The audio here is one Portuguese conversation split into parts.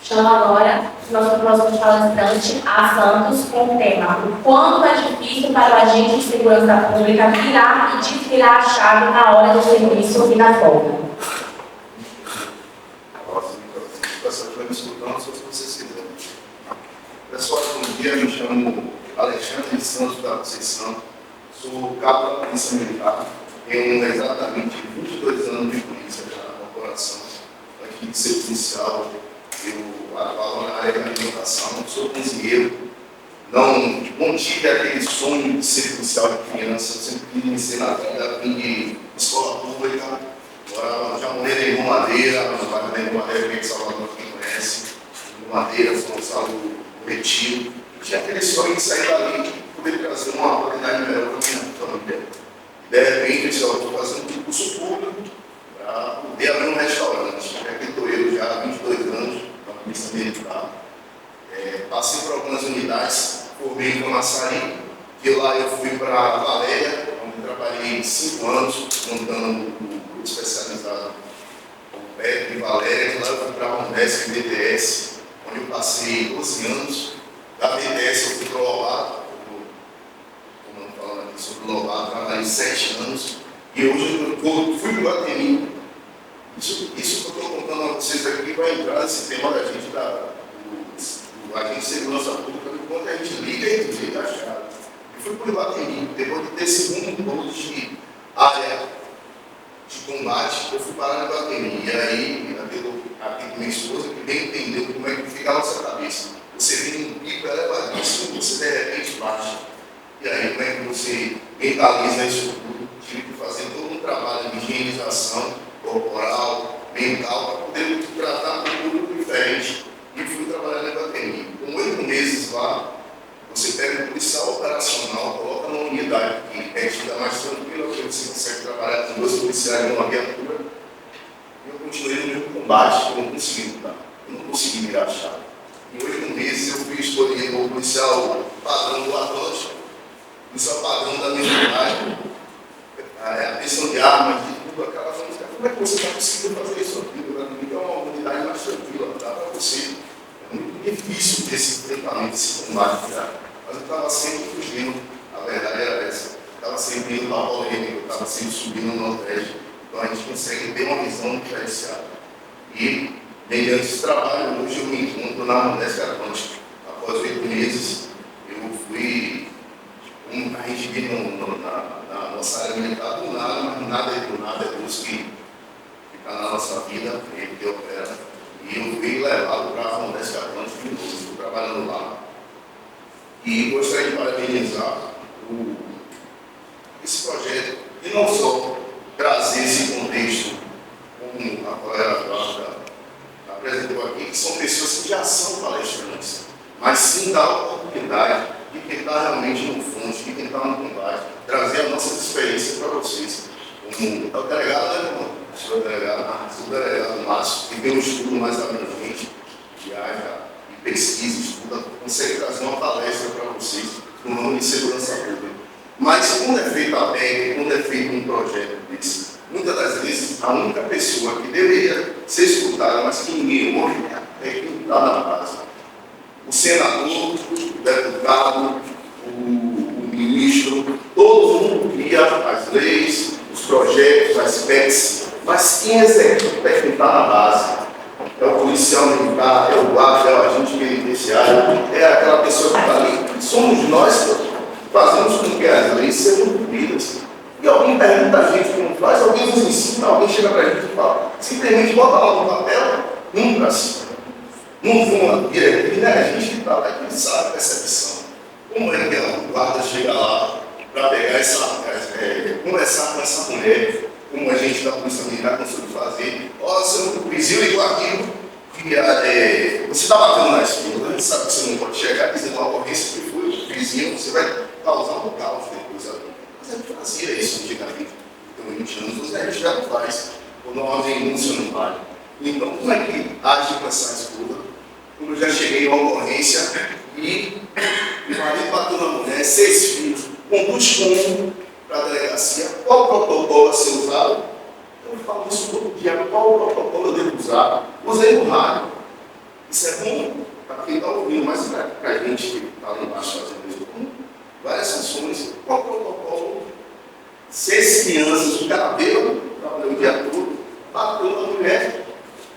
Chamo agora nosso próximo palestrante, A. Santos, com o tema: o quanto é difícil para o agente de segurança pública virar e desvirar a chave na hora do serviço e na folga. Pessoal que vai me escutando, se vocês quiserem. Pessoal, bom dia, me chamo Alexandre Santos da Conceição, sou cabo da Polícia Militar, tenho exatamente 22 anos de polícia na corporação, aqui de ser policial, eu atuava na área de alimentação, sou cozinheiro, não tive aquele sonho de ser policial de criança, eu sempre quis ser na vida, vim de escola pública, já morei em Madeira, no bairro da Madeira, que é Salvador, quem conhece, Madeira, São Gonçalo do Retiro. Tinha aquele sonho de sair dali e poder trazer uma qualidade melhor para a minha família. De repente, eu disse, estou fazendo um curso público para poder abrir um restaurante. Aqui estou eu já há 22 anos, na Polícia Militar. Passei por algumas unidades, formei em Camaçari, de lá eu fui para Valéria, onde trabalhei 5 anos, montando o especializado o PEC de Valéria, de lá eu fui para a Unesc BTS, onde eu passei 12 anos. Da BTS eu fui para o Lobato, como eu falando aqui sobre o Lobato, trabalhei 7 anos, e hoje eu fui para o Guatemi. Isso que eu estou contando a vocês aqui vai entrar nesse tema da gente, do agente de segurança pública, enquanto a gente liga e desliga a chave. Eu fui para o Guatemi, depois de ter segundo ponto de área de combate, eu fui parar no Guatemi. E aí, aqui com minha esposa, que bem entendeu como é que fica a nossa cabeça. Você vem num pico elevadíssimo, você de repente baixa. E aí, como é que você mentaliza isso tudo? Tive que fazer todo um trabalho de higienização corporal, mental, para poder tratar com um público diferente. E fui trabalhar na Guatemi. Com 8 meses lá, você pega um policial operacional, coloca numa unidade que é tida mais tranquila, porque você consegue trabalhar com 2 policiais numa viatura. E eu continuei no mesmo combate, eu não consegui mudar, eu não consegui virar a chave. Em 8 meses eu fui escolhido como policial padrão do Atlântico, policial padrão da minha unidade, a questão de armas, de tudo, aquela coisa. Como é que você está conseguindo fazer isso aqui? É uma unidade mais tranquila, dá para você. É muito difícil esse enfrentamento, esse combate, tá? Mas eu estava sempre fugindo, a verdade era essa. Eu estava sempre indo para a polêmica, eu estava sempre subindo no Nordeste. Então a gente consegue ter uma visão diferenciada. E, mediante esse trabalho, hoje eu me encontro na Unesc Atlântica. Após 8 meses, eu fui, como a gente vive na nossa área militar, do nada, mas nada é do nada, é Deus que fica na nossa vida, Ele que opera. E eu fui levado para a Unesc Atlântica de novo, estou trabalhando lá. E gostaria de parabenizar esse projeto, e não só trazer esse contexto, como a colega Cláudia apresentou aqui, que são pessoas que já são palestrantes, mas sim dar a oportunidade de quem está realmente no front, de quem está no combate, trazer as nossas experiências para vocês. Como é o delegado, né, irmão? O delegado Márcio, que tem um estudo mais abrangente, viaja e pesquisa, estuda, consegue trazer uma palestra para vocês no nome de segurança pública. Mas quando é feito a PEC, quando é feito um projeto desse, muitas das vezes a única pessoa que deveria ser escutada, mas que ninguém ouve, é quem está na base. O senador, o deputado, o ministro, todo mundo cria as leis, os projetos, as PECs, mas quem executa é quem está na base. É o policial militar, é o guarda, é o agente penitenciário, é aquela pessoa que está ali. Somos nós que fazemos com que as leis sejam cumpridas. E alguém pergunta a gente como faz, alguém nos ensina, alguém chega para a gente e fala, simplesmente bota lá no papel, nunca assim. Não foi uma diretriz, né? A gente que está lá e sabe a percepção. Como é que o guarda chega lá para pegar conversar com essa mulher, como a gente da Polícia Militar conseguiu fazer. Olha, você não vizinho igual aquilo, que você está batendo na esquina, a gente sabe que você não pode chegar dizendo uma ocorrência que foi o vizinho, você vai causar um caos depois ali. Mas a gente fazia isso antigamente, então 20 anos, a gente já não faz, quando uma denúncia não vale. Então, como é que age com essa escuta? Como eu já cheguei em uma ocorrência e o marido bateu na mulher, 6 filhos, conduz como para a delegacia, qual o protocolo a ser usado? Eu falo isso todo dia, qual o protocolo eu devo usar? Usei no rádio. Isso é bom para quem está ouvindo, mas para a gente que está lá embaixo fazendo isso, várias funções. Qual o protocolo? 6 crianças, o cara bêbado, trabalhou o dia todo, bateu na mulher,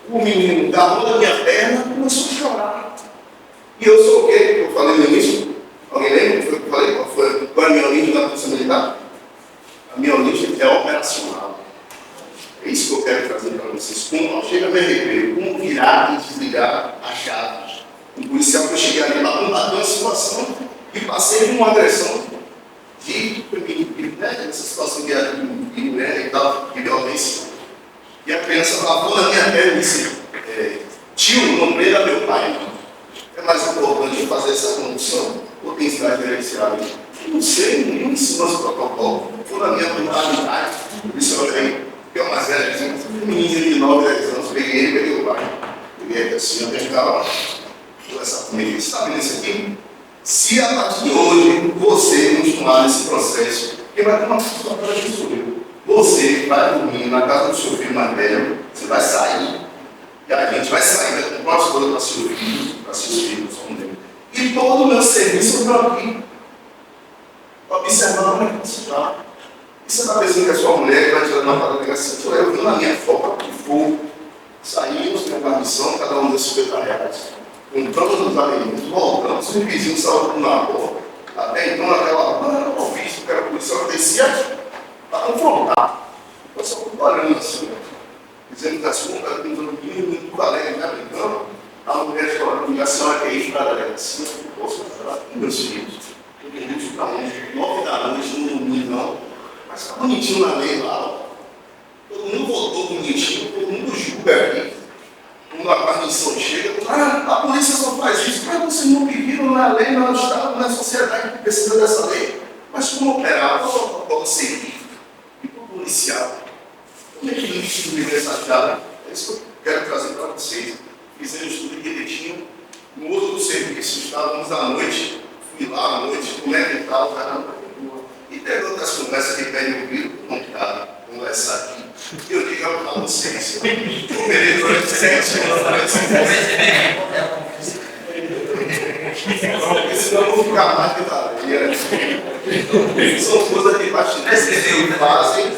o menino agarrou na minha perna e começou a chorar. E eu sou o quê? Eu falei no início? Alguém lembra? Foi o que eu falei? Qual é a minha origem da Polícia Militar? A minha origem é operacional. É isso que eu quero trazer para vocês. Como chega a me arrepender, como virar e desligar a chave. Um policial que eu cheguei ali para combater uma situação e passei por uma agressão de nessa situação de mulher e tal, de violência. E a criança lavou na minha perna e disse, tio, não prenda meu pai. É mais importante fazer essa condução ou tem cidade gerenciada? Não sei, nenhum ensinou esse protocolo. Foi na minha brutalidade. Por isso eu olhei, que é uma velha, um menino de 9, 10 anos, peguei ele, peguei o pai. Peguei ele assim, eu ficava essa família. Sabe nisso aqui? Se a partir de hoje você continuar nesse processo, quem vai ter uma situação de sou você vai dormir na casa do seu filho mais velho, você vai sair, e a gente vai sair, vai comprar as coisas para seu filho, para seus filhos, e todo o meu serviço eu estou aqui, observando como é que você está. E você está pensando que é sua mulher que vai te levar para a delegacia? Eu vi na minha foto que fogo, saímos com a missão, cada um desses R$50. Compramos os alimentos, voltamos, o vizinho saiu na porta. Até então, naquela hora, era o ofício, que era a polícia, descia para confrontar. Eu só estou parando assim, dizendo que as contas estão muito alegre, né, brincando. A mulher chorando, e a senhora quer ir para a delegacia. Eu posso falar com meus filhos. Eu tenho muito para longe, 9 da noite, não dormi não. Mas está bonitinho na lei lá, ó. Todo mundo votou bonitinho, todo mundo julga aqui. Quando a guarnição chega, a polícia só faz isso. Mas vocês não pediram na lei, no Estado, na sociedade que precisa dessa lei. Mas como operar? Qual é o protocolo científico e policial? Como é que isso me essa chave? É isso que eu quero trazer para vocês. Fizemos tudo direitinho. No outro serviço, estávamos à noite. Fui lá à noite, como é que está o caramba? E teve outras conversas que pedem ouvido, não está conversar aqui. Eu digo para vocês, eu comerei durante 7 anos. Senão eu vou ficar mais que tareia. São coisas de bastidores que fazem,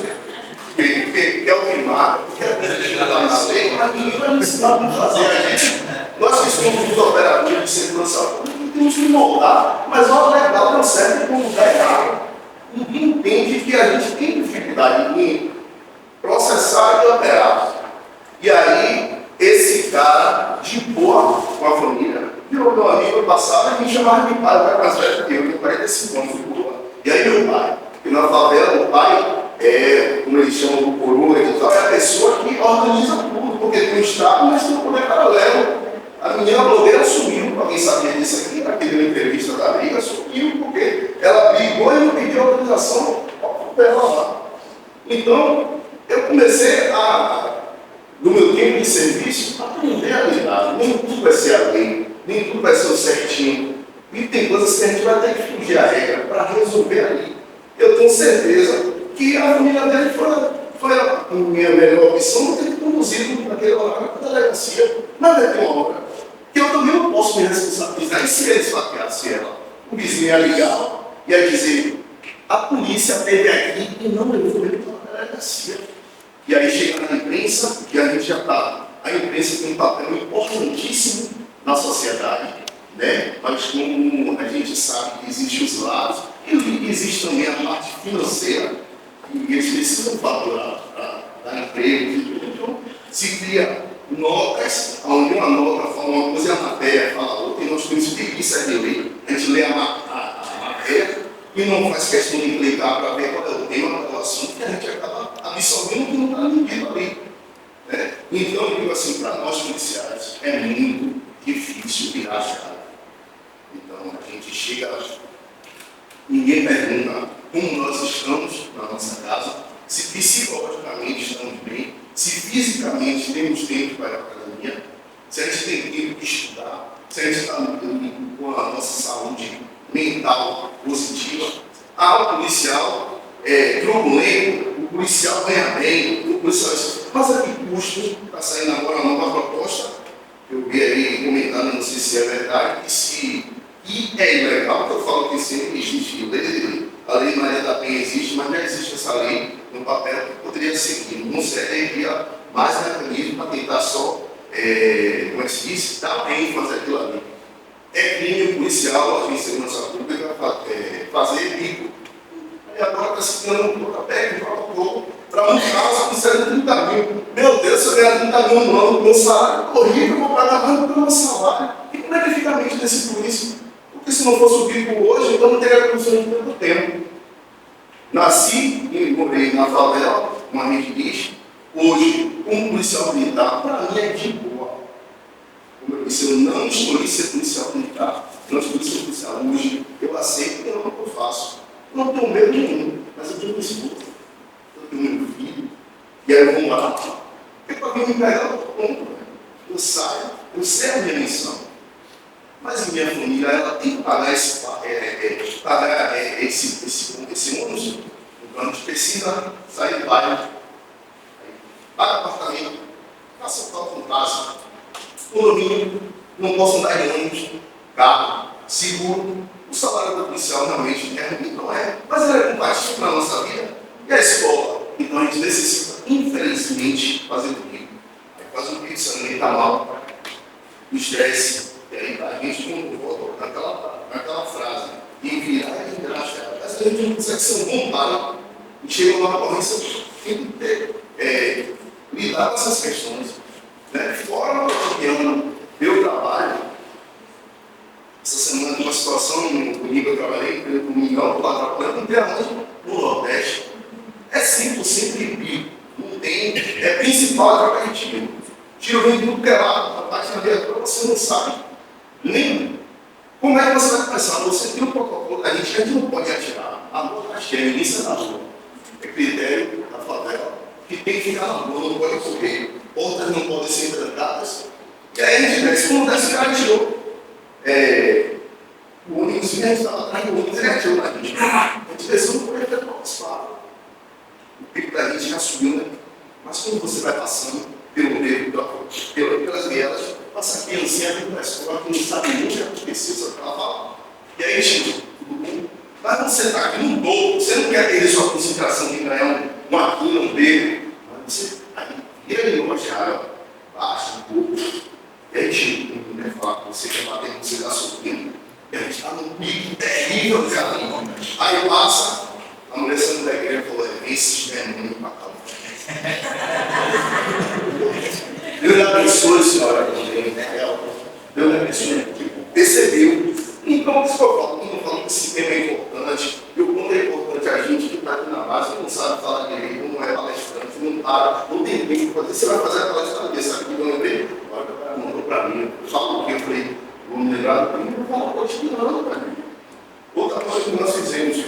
que é o que marca, que é o que na lei, mas ninguém vai me ensinar como fazer a gente. Nós que somos os operadores de segurança pública, temos que moldar, mas o legal não serve como lugar errado. Ninguém entende que a gente tem dificuldade em processar e operar. E aí, esse cara, de boa com a família, virou meu amigo passado e me chamava de pai, o pai mais velho que eu tenho 45 anos de boa. E aí, meu pai, que na favela, o pai como eles chamam do coroa e tal, é a pessoa que organiza tudo, porque tem um Estado, mas tem um poder paralelo. A menina blogueira sumiu, alguém sabia disso aqui, naquela entrevista da Liga, sumiu, porque ela brigou e não pediu autorização para ela lá. Então, eu comecei no meu tempo de serviço, a aprender a lidar. Nem tudo vai ser a lei, nem tudo vai ser o certinho. E tem coisas que a gente vai ter que fugir a regra para resolver ali. Eu tenho certeza que a família dele foi a minha melhor opção, não ter conduzido naquele horário para a delegacia. Mas vai ter uma hora que eu também não posso me responsabilizar. E se eles faqueassem ela? O vizinho ia ligar, ia dizer, a polícia esteve aqui e não levou ele para a delegacia. E aí chega na imprensa, e a gente já está. A imprensa tem um papel importantíssimo na sociedade, né? Mas como a gente sabe que existem os lados, e existe também a parte financeira, e eles precisam faturar para dar emprego e tudo. Então, se cria notas, onde uma nota fala uma coisa e a matéria fala outra, e nós temos preguiça de ler. A gente lê a matéria e não faz questão de clicar para ver qual é o tema, qual é o assunto, que a gente acaba absorvendo o que não está medido ali. Né? Então, eu digo assim, para nós policiais, é muito difícil virar a chave. Então, a gente chega, ninguém pergunta como nós estamos na nossa casa, se psicologicamente estamos bem, se fisicamente temos tempo para ir para a academia, se a gente tem tempo de estudar, se a gente está com a nossa saúde mental positiva. O policial turbulento, o policial ganha bem, o policial... Mas a que custo está saindo agora uma nova proposta? eu vi aí comentando, não sei se é verdade, e é ilegal, porque eu falo que sempre existe a lei Maria da Penha existe, mas já existe essa lei no papel que poderia seguir. Não seria mais mecanismo para tentar só, como é que se diz, dar ênfase àquilo ali. É crime policial, agente de segurança pública, fazer bico. E agora está se criando um protocolo, para um caso com 130 mil. Meu Deus, se eu ganhar 30 mil no ano, meu salário horrível, eu vou pagar mais do que o meu salário. E como é que fica a mente desse polícia? Porque se não fosse o bico hoje, então não teria condições de tanto tempo. Nasci e morei na favela, como a gente diz. Hoje, como policial militar, para mim é de boa. Como eu disse, eu não escolhi ser policial militar, não escolhi ser policial hoje. Eu aceito que é o que eu faço. Eu não tenho medo nenhum, mas eu tenho uma esposa, eu tenho meu filho, e aí vamos lá. Porque para alguém me pegar, eu compro. Eu saio, eu sei a minha missão. Mas a minha família, ela tem que pagar esse ônus. Então a gente precisa sair do bairro, paga apartamento, faça falta com casa, condomínio, não posso andar de ônibus, carro, seguro. O salário do policial realmente é ruim, não é, mas ele é compatível na nossa vida. E a escola? Então a gente necessita, infelizmente, fazer o bico. Fazer o bico, se alguém está mal, o estresse, e aí a gente não volta naquela frase, e virar e engraxar. Mas a gente não consegue ser um bom pai, e chega uma ocorrência, tem que ter, lidar com essas questões. Né? Fora do cotidiano, eu trabalho. Essa semana, uma situação comigo, eu trabalhei com o Mingau, lá trabalhando com diamante no Nordeste. É 100% bico. Não tem. É principal a troca de tiro. Tiro vem de tudo que é lado, a parte da viatura você não sabe. Nem. Como é que você vai começar? Você tem um protocolo, a gente não pode atirar. A rua está cheia, ninguém sai na rua. É critério da favela que tem que ficar na rua, não pode correr. Portas não podem ser trancadas. E aí a gente desce, como desce, o cara tirou. O ônibus vinha, a gente estava atrás do ônibus, ele atirou na gente. A gente desceu, não podia ter participado. O pico da gente já subiu, né? Mas quando você vai passando pelas vielas, passa a criancinha dentro da escola que não sabe nem o que aconteceu, só que ela fala. E aí, Chico, tudo bom? Mas você está aqui no topo, você não quer ter sua concentração de ganhar uma quina, um dedo. Mas você aí vira de novo a água, baixa um pouco. E aí, Chico, não quer falar com você, quer bater com você, está sofrendo. E a gente está num pico terrível, cara. Aí passa, a mulher saindo da igreja falou: esses demônios para cá. Deus lhe abençoe, senhora. Deus lhe abençoe. Percebeu. Então, isso que eu falo, quando eu falo que esse tema é importante, e o quanto é importante a gente que está aqui na base, não sabe falar direito, não é palestrante, não tem tempo para fazer. Você vai fazer a palestra desse aqui, eu lembrei, olha, o cara mandou para mim, fala o que eu falei, vou me lembrar do que eu falo cotidiano, cara. Outra coisa que nós fizemos,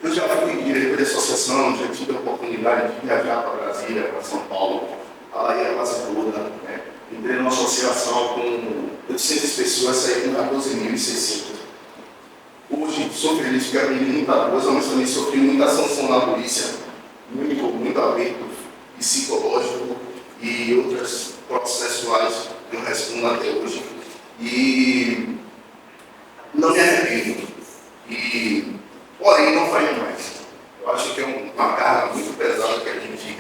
eu já fui diretor de associação, já tive a oportunidade de viajar para Brasília, para São Paulo, a Bahia quase toda, né? Entrei numa associação com 800 pessoas, saí com 14.600. Hoje, sou feliz porque aprendi muita coisa, mas também sofri muita sanção na polícia, muito aumento psicológico e outros processuais que eu respondo até hoje. E não me arrependo. Porém, não faria mais. Eu acho que é uma carga muito pesada que a gente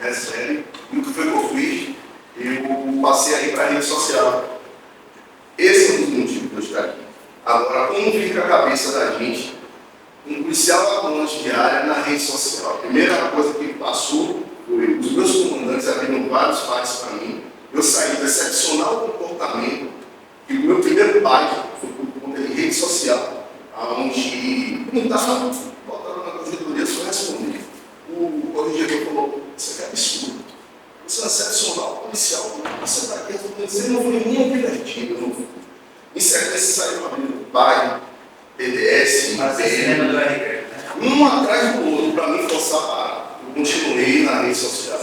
recebe. E o que foi que eu fiz? Eu passei a ir para a rede social. Esse é um dos motivos que eu estou aqui. Agora, como fica a cabeça da gente, um policial atuante de área na rede social? A primeira coisa que passou foi os meus comandantes abriram vários fights para mim. Eu saí do excepcional comportamento, que o meu primeiro fight foi por conta de rede social, onde não estava botando na corregedoria, só responder. O corregedor falou: isso é absurdo. Você é um excepcional policial, você está aqui, você não foi nem divertido, não foi. Em sequência saiu abrindo PAI, PDS, um atrás do outro, para me forçar a parar. Eu continuei na rede social.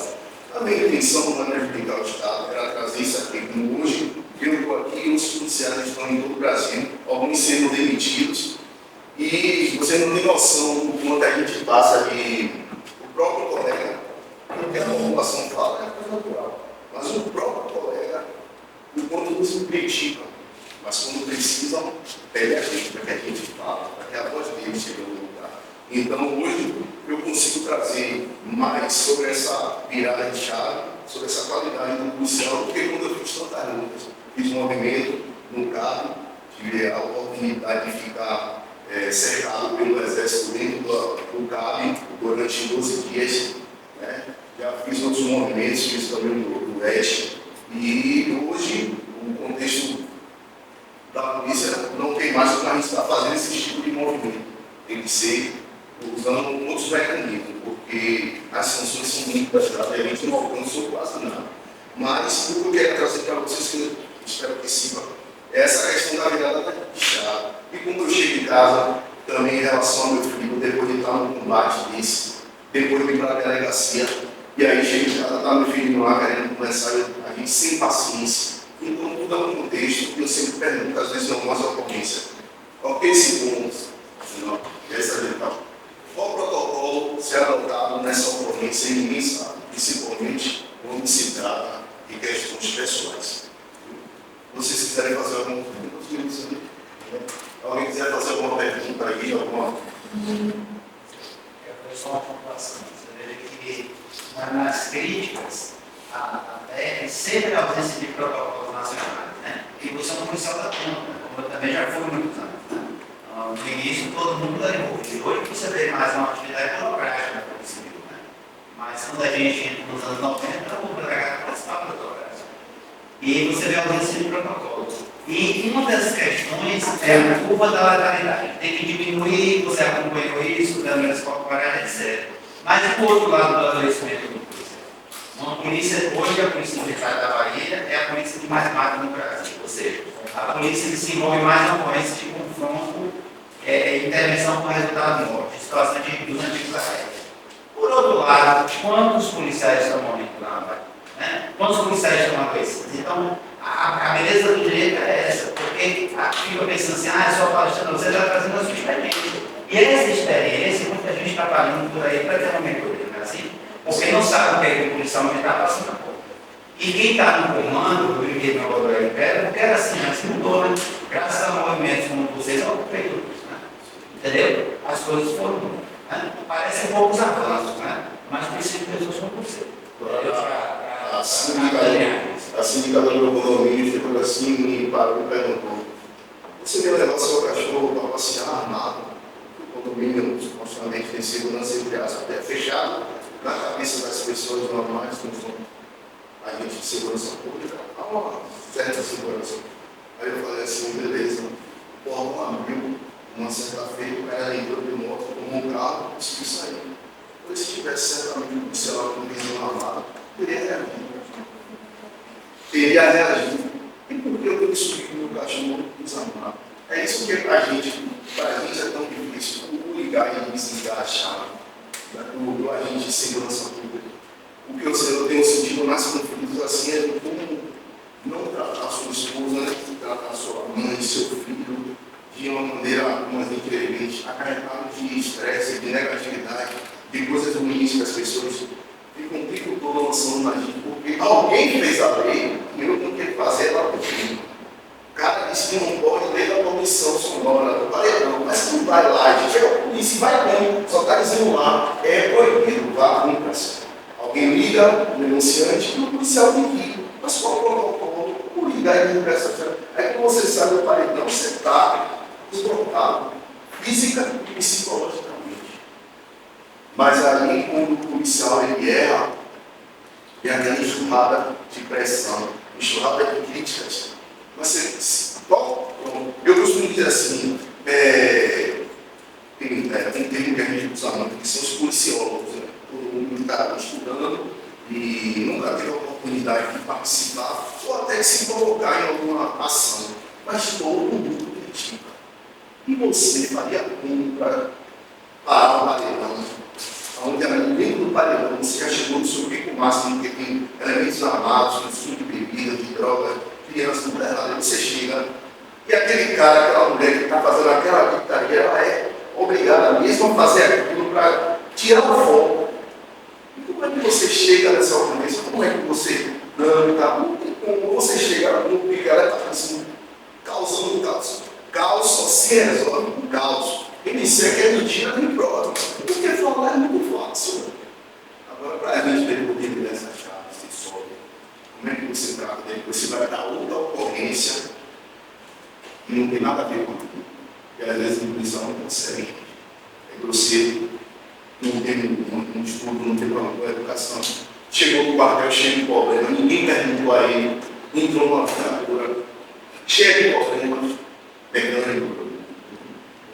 A minha intenção não era prejudicar o Estado, era trazer isso aqui. Como hoje, eu estou aqui, os policiais estão em todo o Brasil, alguns sendo demitidos, e você não tem noção do quanto a gente passa de o próprio colega. O que a população fala é coisa natural, mas o próprio colega nos criticam, mas quando precisam, pede a gente, para que a gente fala, para que a voz deles chegue no lugar. Então, hoje, eu consigo trazer mais sobre essa virada de chave, sobre essa qualidade do policial, porque quando eu fiz tantas lutas, fiz movimento no carro, tive a oportunidade de ficar cercado pelo exército dentro do CAB durante 12 dias, né? Já fiz outros movimentos, fiz também do Oeste, e hoje o contexto da polícia não tem mais como a gente estar fazendo esse tipo de movimento. Tem que ser usando outros mecanismos, porque as sanções são muito pesadas e a gente não alcançou quase nada. Mas o que eu quero trazer para vocês, que eu espero que sirva, é essa questão da virada de chave. E quando eu chego em casa, também em relação ao meu filho, depois de estar num combate desse, depois de ir para a delegacia, e aí chega em casa, está meu filho lá querendo começar, a gente sem paciência. Então, tudo é um contexto que eu sempre pergunto, às vezes, em algumas ocorrências. Ok, segundo, não, essa é a qual protocolo será adotado nessa ocorrência e ninguém sabe, principalmente quando se trata de questões pessoais. Vocês quiserem fazer alguma pergunta? Alguém quiser fazer alguma pergunta aí, alguma? Eu vou só uma pontuação. Você veja que nas críticas, sempre a ausência de protocolos nacionais, né? E você é um policial da ponta, como eu também já fui muitos anos, né? No início, todo mundo era envolvido. Hoje você vê mais uma atividade burocrática na Polícia Civil, né? Mas quando a gente, nos anos 90, o delegado participava da burocrácia. E você vê a ausência de protocolos. E uma das questões é a curva da letalidade. Tem que diminuir, você acompanhou isso, câmeras corporais, etc. Mas o outro lado do adoecimento do policial. Uma polícia, hoje a Polícia Militar da Bahia é a polícia que mais mata no Brasil. Ou seja, a polícia que se envolve mais na ocorrência de confronto, intervenção com resultado de morte, situação dos antigos aéreos. Por outro lado, quantos policiais estão morrendo lá, né? Quantos policiais estão adoecidos? Então, a beleza do direito é essa, porque fica pensando assim, é só palestrando, você está trazendo a sua experiência. E essa experiência, muita gente está falando por aí para ter uma melhoria, não é assim? Porque não sabe o que é que o policial militar está passando na porta. E quem está no comando do brinquedo na Rodovia Império, porque era assim, antes mudou, né? Graças a movimentos como vocês, eu ocupei tudo isso, né? Entendeu? As coisas foram, né? Parecem poucos avanços, né? Mas precisa de pessoas como você. A sindicadora do condomínio ficou assim, me parou e perguntou: você quer levar seu cachorro para passear armado? O condomínio supostamente tem segurança entre aspas, até fechado, na cabeça das pessoas normais, como são agentes de segurança pública, há uma certa segurança. Aí eu falei assim: beleza, o portão abriu, uma certa-feira o cara entrou de moto, tomou um carro e conseguiu sair. Pois se tivesse certamente um policial com visão armada, teria reagido. E por que eu tenho que subir no cachorro desarmado? É isso que para a gente é tão difícil, ligar e desligar a chave do agente de segurança pública. O que eu tenho sentido mais conflitos assim é como não tratar a sua esposa, né? Tratar a sua mãe, seu filho, de uma maneira mais inteligente, acarretado de estresse, de negatividade, de coisas ruins que as pessoas ficam o tempo todo lançando na gente, porque alguém fez a lei e eu não quero fazer ela cumprir. O cara disse que não pode ler da poluição sonora do paredão, mas não vai lá, a gente chega a polícia e vai como, só está dizendo lá, é proibido, vá cumprir. Alguém liga, o denunciante, e o policial tem que ir. Mas qual é o protocolo? Como ligar e cumprir essa coisa? Aí quando você sai do paredão, você está esgotado, física e psicologicamente. Mas aí, quando o policial ele erra, tem aquela enxurrada de pressão, enxurrada de críticas. Eu costumo dizer assim, tem termo que a gente usa muito, que são os policiólogos. Né? Todo mundo está estudando e nunca teve a oportunidade de participar ou até de se colocar em alguma ação. Mas todo mundo critica. E você faria como para parar o paredão? Onde dentro do paredão você já chegou no seu pico máximo, porque tem elementos armados, consumo de bebida, de droga, crianças tudo errado. Aí você chega e aquele cara, aquela mulher que está fazendo aquela gritaria, ela é obrigada mesmo a fazer aquilo para tirar o foco. E como é que você chega nessa ocorrência? Como é que você canta? Como você chega no pico? Ela está se resolve com caos. Inicia aquele dia nem prova. Porque falar é muito fácil. Agora, para a gente ter poder dessas chaves, se sobe, como é que você trata dele? Você vai dar outra ocorrência que não tem nada a ver com aquilo. E às vezes a intuição não consegue. É grosseiro, não tem um estudo, não tem uma educação. Chegou no quartel cheio de problema, ninguém perguntou a ele, entrou numa viatura, cheio de problemas, pegando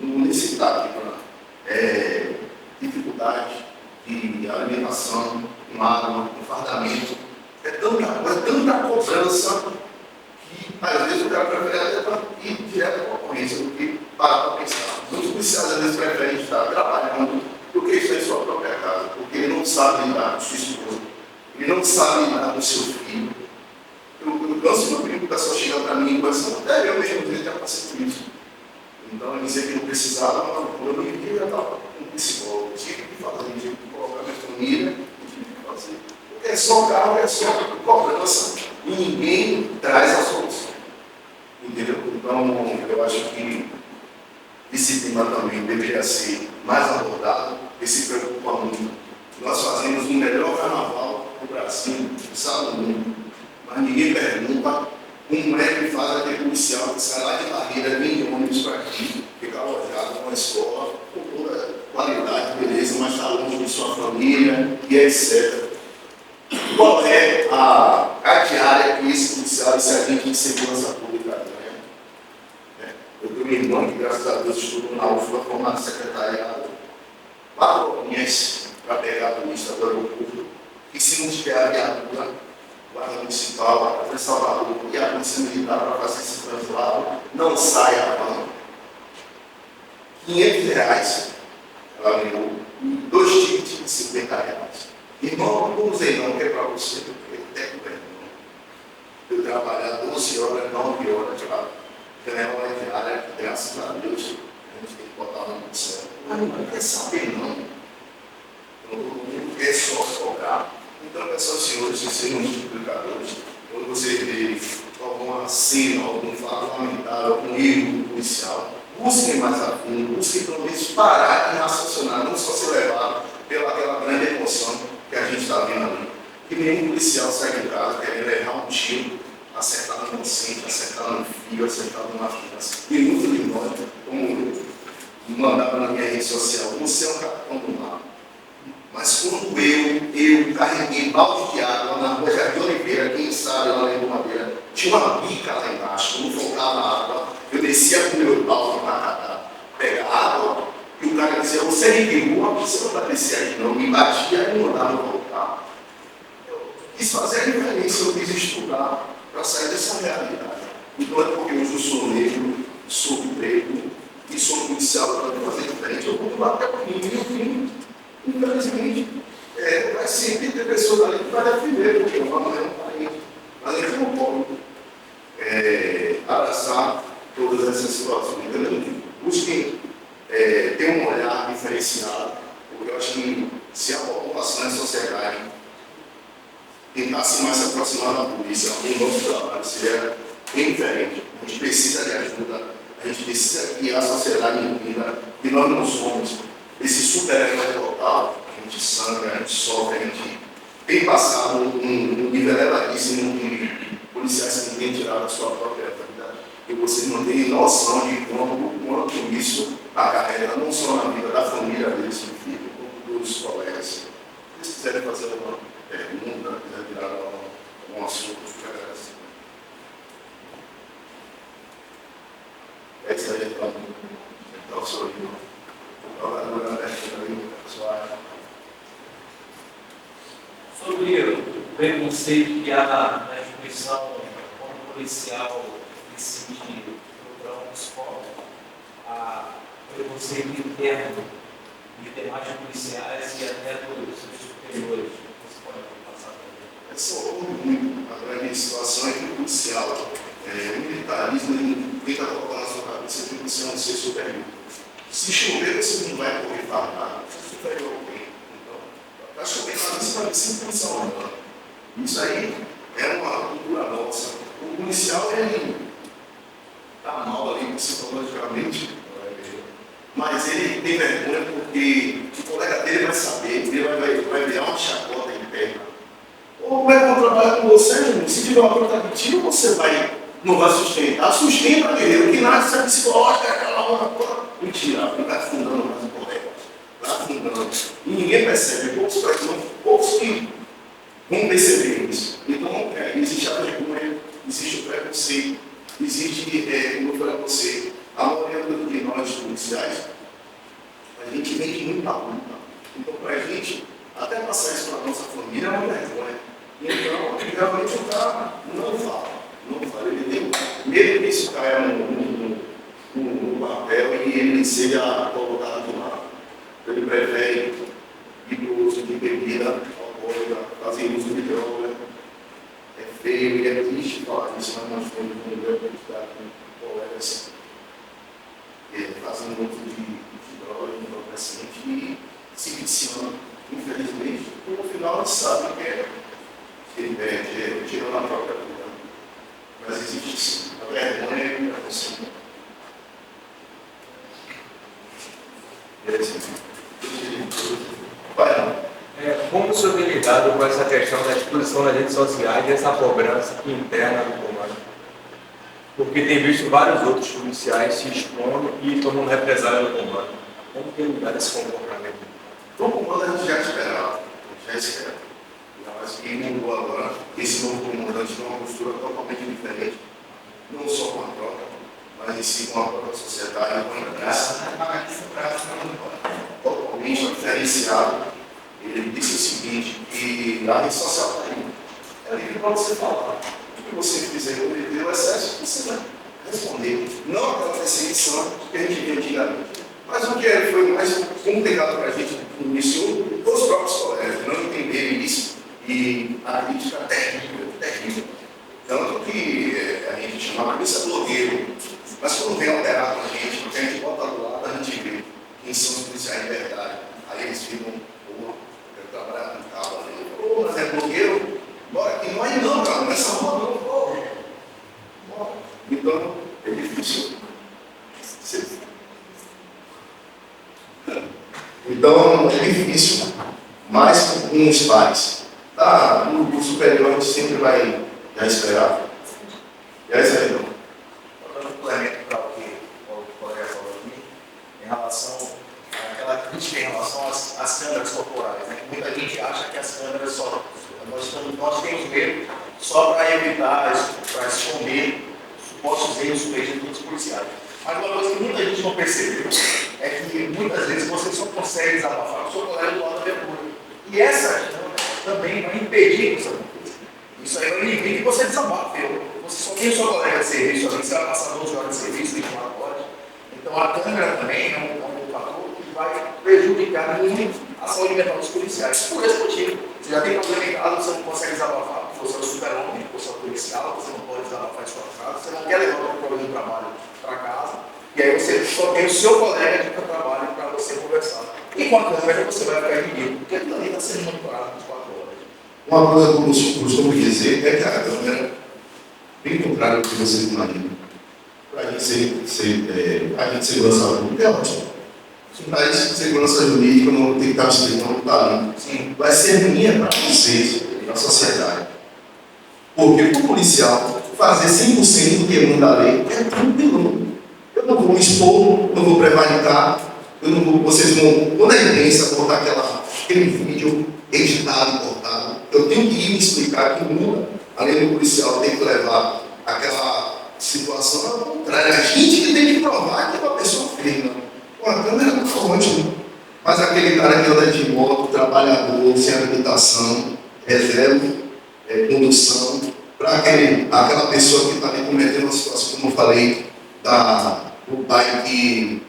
necessidade para dificuldade de alimentação, com água, com fardamento. É tanta cobrança que às vezes o cara prefere até ir direto para a ocorrência do que parar para pensar. Muitos policiais às vezes preferem estar trabalhando do que estar em sua própria casa, porque ele não sabe lidar com sua esposa, ele não sabe lidar com seu filho. Eu canso meu primo, o pessoal chega para mim e pensa, até eu mesmo já passei por isso. Então, ele dizia que não precisava, mas quando eu me vi, eu já estava com um psicólogo. Tive que fazer, tive que colocar minha família, tive que fazer. Porque é só carro, é só cobrança, e ninguém traz a solução. Entendeu? Então, eu acho que esse tema também deveria ser mais abordado, e se preocupa muito. Nós fazemos o melhor carnaval do Brasil, sabe, do mundo, mas ninguém pergunta como é que faz aquele policial que sai lá de Barreira, vem de ônibus para aqui, fica alojado com a escola, com toda qualidade, beleza, mas está longe de sua família e etc. Qual é a diária que esse policial, esse agente de segurança pública ganha? Eu tenho uma irmã que, graças a Deus, estudou na UFBA, formada secretariado, 4 horinhas para pegar a polícia do aeroporto, e se não tiver a viatura, Guarda Municipal, a Polícia Salvador e a Polícia Militar para fazer esse translado, não sai a van. R$500 ela ganhou, 2 tickets de R$50. Irmão, não usei não, que é para você, porque até que eu trabalhar 12 horas, 9 horas para ganhar uma diária, graças a Deus, a gente tem que botar no céu. Mas não quer saber não. Todo mundo quer só cobrar. Então, pessoal, senhores, que sejam multiplicadores, quando você vê alguma cena, algum fato lamentável, algum erro policial, busquem mais a fundo, busquem pelo menos parar e raciocinar, não só ser levado pelaquela grande emoção que a gente está vendo ali. Que nenhum policial sai de casa querendo errar um tiro, acertar no inocente, acertar no filho, acertar numa criança. E muitos de nós, como mandaram na minha rede social, você é um capitão do mar. Mas quando eu carreguei balde de água na rua Jardim Oliveira, quem sabe lá na Madeira, tinha uma bica lá embaixo, quando faltava água, eu descia com o meu balde para pegar água, e o cara dizia, você é de rua, você não vai descer aí não, me batia e mandava voltar. Eu quis fazer a diferença, eu quis estudar para sair dessa realidade. Então é porque hoje eu sou negro, sou preto, e sou policial, para fazer diferente, eu vou bater com mim, meu filho. Infelizmente, vai sempre ter pessoas ali que vai defender, porque não é um país. Mas a gente não pode abraçar todas essas situações. Entendeu? Busquem ter um olhar diferenciado, porque eu acho que se a população e a sociedade tentasse mais se aproximar da polícia, o nosso trabalho seria bem diferente. A gente precisa de ajuda, a gente precisa que a sociedade entenda que nós não somos esse super-herói total, a gente sangra, a gente sofre, a gente tem passado um nível elevadíssimo de policiais que têm tirado a sua própria vida, e vocês não têm noção de quanto isso acarreta, não só na vida da família deles, do filho, como dos colegas. Se vocês quiserem fazer uma pergunta, quiserem tirar algum assunto, fica agradecido. Essa é a então, sou eu. Sobre o preconceito que há na instituição, quando o policial decide procurar um psicólogo, há preconceito interno de demais policiais e até dos superiores. Você pode passar também. Essa muito a grande situação é que o policial, o militarismo, tenta colocar na sua cabeça que você é um ser superior. Se chover, você não vai correr farmado, você superior a alguém. Então, para chover, você vai ser policial. Isso aí é uma cultura nossa. O policial, ele está mal ali psicologicamente, mas ele tem vergonha porque o colega dele vai saber, ele vai virar uma chacota interna. Ou como é que eu vou trabalhar com você, irmão? Se tiver uma conta mentira, você não vai sustentar. Sustenta, guerreiro, que nasce essa psicológica, aquela hora toda. Mentira, vai afundando mais o colega. Vai afundando. E ninguém percebe, poucos que vão perceber isso. Então, existe a vergonha, existe o preconceito, existe, como eu falei a você, a maioria de nós policiais, a gente vem de muita luta. Então, para a gente, até passar isso para a nossa família é uma vergonha. Então, realmente o cara não fala. Ele tem medo que isso caia no papel e ele seja colocado do lado. Ele prefere ir para o uso de bebida alcoólica, fazer uso de droga. É feio e é triste falar isso, mas nós temos um meu acreditar com colegas fazendo uso de droga, de entorpecente e se viciando, infelizmente. E no final eles sabem que é tirando a própria vida. Mas existe sim, a vergonha e o preconceito. Como o senhor tem lidado com essa questão da exposição nas redes sociais e essa cobrança interna do comando? Porque tem visto vários outros policiais se expondo e tomando represália do comando. Como tem lidado esse comportamento? O comando a gente já esperava, mas que mudou agora, esse novo comandante tem uma postura totalmente diferente, não só com a troca, mas sim com a própria sociedade, com a imprensa. Totalmente diferenciado. Ele disse o seguinte, que a rede social está aí. É livre para você falar. O que você fizer cometer o excesso, você vai responder. Não aquela perseguição que a gente via antigamente. Mas o que foi mais complicado para a gente no início, os próprios colegas não entenderem isso e a crítica terrível. Tanto que a gente chamava isso de blogueiro. Mas quando vem alterado a gente bota do lado, a gente vê quem são os policiais de verdade. Aí eles ficam, eu trabalho com cabo ali, mas é blogueiro, bora aqui, não, cara, nessa rua não, bora. Então, é difícil. Então, é difícil, mas com os pais. No curso superior, a gente sempre vai esperar. E aí, Zé, então? Um complemento para o que o colega falou aqui, em relação àquela crítica em relação às câmeras corporais. Né? Muita gente acha que as câmeras nós temos medo só para evitar, para esconder supostos erros cometidos dos policiais. Mas uma coisa que muita gente não percebeu é que muitas vezes você só consegue desabafar com o seu colega do lado da abertura. E essa câmera também vai impedir que isso aconteça. Isso aí vai impedir que você desabafe. Você só tem o seu colega de serviço ali, você vai passar 12 horas de serviço, 24 horas. Então a câmera também é um fator que vai prejudicar muito a saúde mental dos policiais. Por esse motivo, você já tem problema em casa, você não consegue desabafar, porque você é um super-homem, você é um policial, você não pode desabafar em sua casa, você não quer levar o problema de trabalho para casa, e aí você só tem o seu colega de trabalho para você conversar. E com a câmera você vai ficar inimigo, porque ele também está sendo monitorado 24 horas. Uma coisa que eu costumo dizer é que a câmera, bem contrário do que vocês imaginam, para a gente segurança pública é ótimo. Mas segurança jurídica não tem que estar explicando, não está ali. Vai ser ruim para vocês, na sociedade. Porque para o policial fazer 100% do que manda a lei é tranquilo. Eu não vou me expor, não vou prevaricar, vocês vão, quando a imprensa botar aquele vídeo editado, cortado, eu tenho que ir me explicar que muda. Além do policial ter que levar aquela situação ao contrário. A gente que tem que provar que uma pessoa fez, não. A câmera está ótima. Mas aquele cara que anda de moto, trabalhador, sem habilitação, reserva, condução, para aquela pessoa que está ali cometendo uma situação, como eu falei, do pai que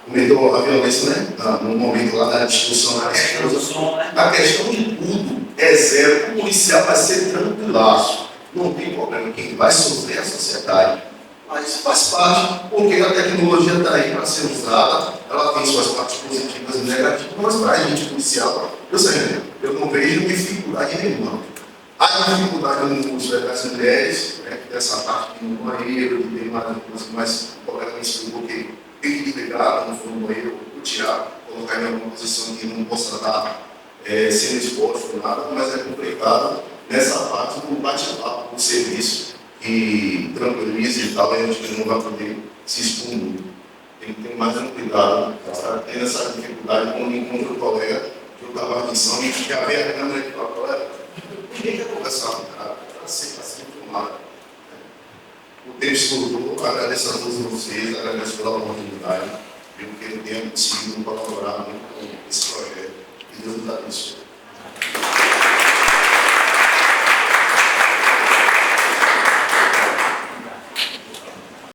cometeu a violência, né? No momento lá da discussão da esposa. A questão de tudo é zero. O policial vai ser tranquilaço. Não tem problema. Quem vai sofrer é a sociedade. Mas faz parte, porque a tecnologia está aí para ser usada, ela tem suas partes positivas e negativas, mas para a gente policial, eu não vejo dificuldade nenhuma. Há dificuldade no uso das mulheres, né, que tem essa parte no banheiro, que tem uma coisa mais corretamente explicou que tem que desligar quando for no banheiro, ou tirar, colocar em alguma posição que não possa estar sendo exposto, nada, mas é complicado nessa parte do bate-papo do serviço, que tranquiliza e tal, e a gente não vai poder se expor muito. Tem que ter mais um cuidado, tendo essa dificuldade quando encontra o colega que eu estava na missão e já vê a câmera e fala, colega, ninguém quer conversar com o cara, está sempre filmado. O tempo escutou, agradeço a todos vocês, agradeço pela oportunidade, porque eu tenho conseguido colaborar muito com esse projeto. Que Deus nos abençoe.